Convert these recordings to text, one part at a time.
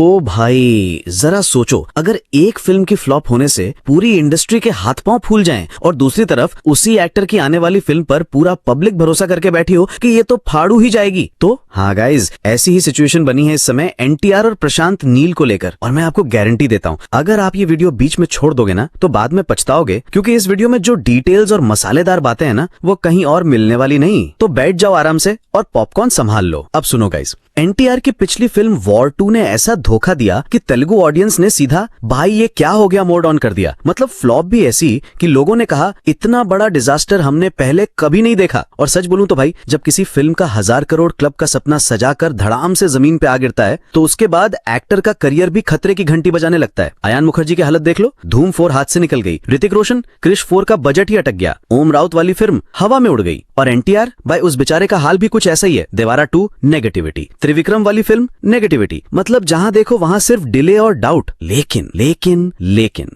ओ भाई जरा सोचो, अगर एक फिल्म की फ्लॉप होने से पूरी इंडस्ट्री के हाथ पांव फूल जाएं और दूसरी तरफ उसी एक्टर की आने वाली फिल्म पर पूरा पब्लिक भरोसा करके बैठी हो कि ये तो फाड़ू ही जाएगी। तो हाँ गाइज, ऐसी ही सिचुएशन बनी है इस समय एनटीआर और प्रशांत नील को लेकर। और मैं आपको गारंटी देता हूँ, अगर आप ये वीडियो बीच में छोड़ दोगे ना तो बाद में पछताओगे, क्योंकि इस वीडियो में जो डिटेल्स और मसालेदार बातें हैं ना वो कहीं और मिलने वाली नहीं। तो बैठ जाओ आराम से और पॉपकॉर्न संभाल लो। अब सुनो गाइज, एनटीआर की पिछली फिल्म वॉर 2 ने ऐसा धोखा दिया कि तेलुगु ऑडियंस ने सीधा भाई ये क्या हो गया मोड ऑन कर दिया। मतलब फ्लॉप भी ऐसी कि लोगों ने कहा इतना बड़ा डिजास्टर हमने पहले कभी नहीं देखा। और सच बोलूं तो भाई, जब किसी फिल्म का 1000 करोड़ क्लब का सपना सजाकर धड़ाम से जमीन पे आ गिरता है तो उसके बाद एक्टर का करियर भी खतरे की घंटी बजाने लगता है। अयान मुखर्जी की हालत देख लो, धूम 4 हाथ से निकल गई। ऋतिक रोशन, क्रिश 4 का बजट ही अटक गया। ओम राउत वाली फिल्म हवा में उड़ गई। और एनटीआर भाई, उस बेचारे का हाल भी कुछ ऐसा ही है। देवारा 2 नेगेटिविटी, त्रिविक्रम वाली फिल्म नेगेटिविटी। मतलब जहां देखो वहां सिर्फ डिले और डाउट। लेकिन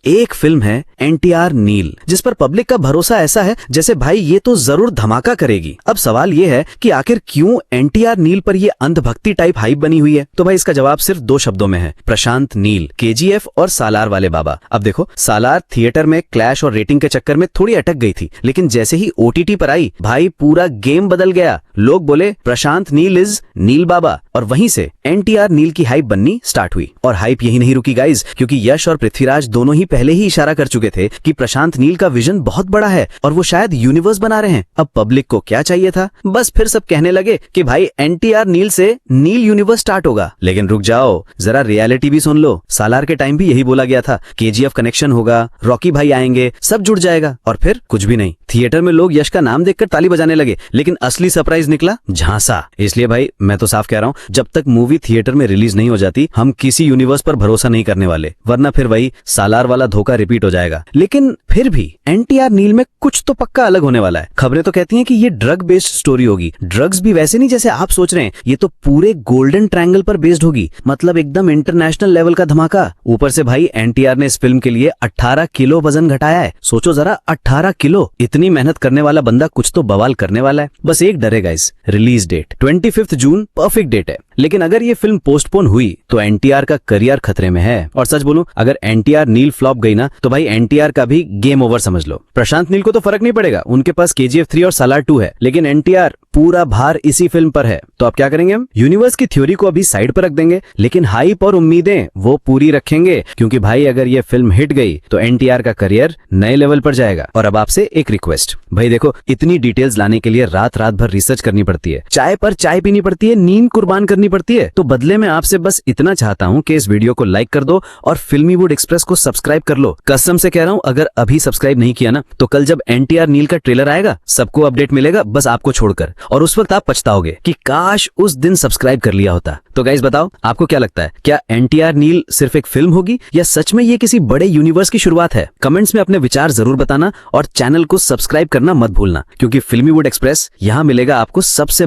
एक फिल्म है एनटीआर नील, जिस पर पब्लिक का भरोसा ऐसा है जैसे भाई ये तो जरूर धमाका करेगी। अब सवाल ये है कि आखिर क्यों एनटीआर नील पर ये अंधभक्ति टाइप हाइप बनी हुई है। तो भाई इसका जवाब सिर्फ 2 शब्दों में है, प्रशांत नील, केजीएफ और सालार वाले बाबा। अब देखो, सालार थिएटर में क्लैश और रेटिंग के चक्कर में थोड़ी अटक गई थी, लेकिन जैसे ही ओटीटी पर आई भाई पूरा गेम बदल गया। लोग बोले प्रशांत नील इज नील बाबा, और वहीं से एनटीआर नील की हाइप बननी स्टार्ट हुई। और हाइप यही नहीं रुकी गाइज, क्योंकि यश और पृथ्वीराज दोनों ही पहले ही इशारा कर चुके थे कि प्रशांत नील का विजन बहुत बड़ा है और वो शायद यूनिवर्स बना रहे हैं। अब पब्लिक को क्या चाहिए था, बस फिर सब कहने लगे कि भाई एनटीआर नील से नील यूनिवर्स स्टार्ट होगा। लेकिन रुक जाओ, जरा रियलिटी भी सुन लो। सालार के टाइम भी यही बोला गया था, केजीएफ कनेक्शन होगा, रॉकी भाई आएंगे, सब जुड़ जाएगा। और फिर कुछ भी नहीं। थिएटर में लोग यश का नाम देखकर ताली बजाने लगे, लेकिन असली सरप्राइज निकला झांसा। इसलिए भाई मैं तो साफ कह रहा हूँ, जब तक मूवी थिएटर में रिलीज नहीं हो जाती हम किसी यूनिवर्स पर भरोसा नहीं करने वाले, वरना फिर वही सालार वाला धोखा रिपीट हो जाएगा। लेकिन फिर भी एनटीआर नील में कुछ तो पक्का अलग होने वाला है। खबरें तो कहती हैं कि ये ड्रग बेस्ड स्टोरी होगी। ड्रग्स भी वैसे नहीं जैसे आप सोच रहे हैं, ये तो पूरे गोल्डन ट्रायंगल पर बेस्ड होगी। मतलब एकदम इंटरनेशनल लेवल का धमाका। ऊपर से भाई एनटीआर ने इस फिल्म के लिए 18 किलो वजन घटाया है। सोचो जरा, 18 किलो। इतनी मेहनत करने वाला बंदा कुछ तो बवाल करने वाला है। बस एक डर है गाइस, रिलीज डेट 25 जून परफेक्ट डेट है। लेकिन अगर ये फिल्म पोस्टपोन हुई तो एनटीआर का करियर खतरे में है। और सच बोलूं, अगर एनटीआर नील फ्लॉप गई ना तो भाई एनटीआर का भी गेम ओवर समझ लो। प्रशांत नील को तो फर्क नहीं पड़ेगा, उनके पास केजीएफ 3 और सालार 2 है, लेकिन एनटीआर पूरा भार इसी फिल्म पर है। तो अब क्या करेंगे हम? यूनिवर्स की थ्योरी को अभी साइड पर रख देंगे, लेकिन हाइप और उम्मीदें वो पूरी रखेंगे। क्योंकि भाई अगर ये फिल्म हिट गई तो एनटीआर का करियर नए लेवल पर जाएगा। और अब आपसे एक रिक्वेस्ट, भाई देखो, इतनी डिटेल्स लाने के लिए रात भर रिसर्च करनी पड़ती है, चाय पर चाय पीनी पड़ती है, नींद कुर्बान करनी पड़ती है। तो बदले में आपसे बस इतना चाहता हूं कि इस वीडियो को लाइक कर दो और फिल्मीवुड एक्सप्रेस को सब्सक्राइब कर लो। कसम से कह रहा हूं, अगर अभी सब्सक्राइब नहीं किया ना तो कल जब एनटीआर नील का ट्रेलर आएगा सबको अपडेट मिलेगा, बस आपको छोड़कर। और उस वक्त आप पछताओगे कि काश उस दिन सब्सक्राइब कर लिया होता। तो गाइस बताओ, आपको क्या लगता है, क्या एनटीआर नील सिर्फ एक फिल्म होगी या सच में ये किसी बड़े यूनिवर्स की शुरुआत है? कमेंट्स में अपने विचार जरूर बताना और चैनल को सब्सक्राइब करना मत भूलना, क्योंकि फिल्मीवुड एक्सप्रेस यहां मिलेगा आपको सबसे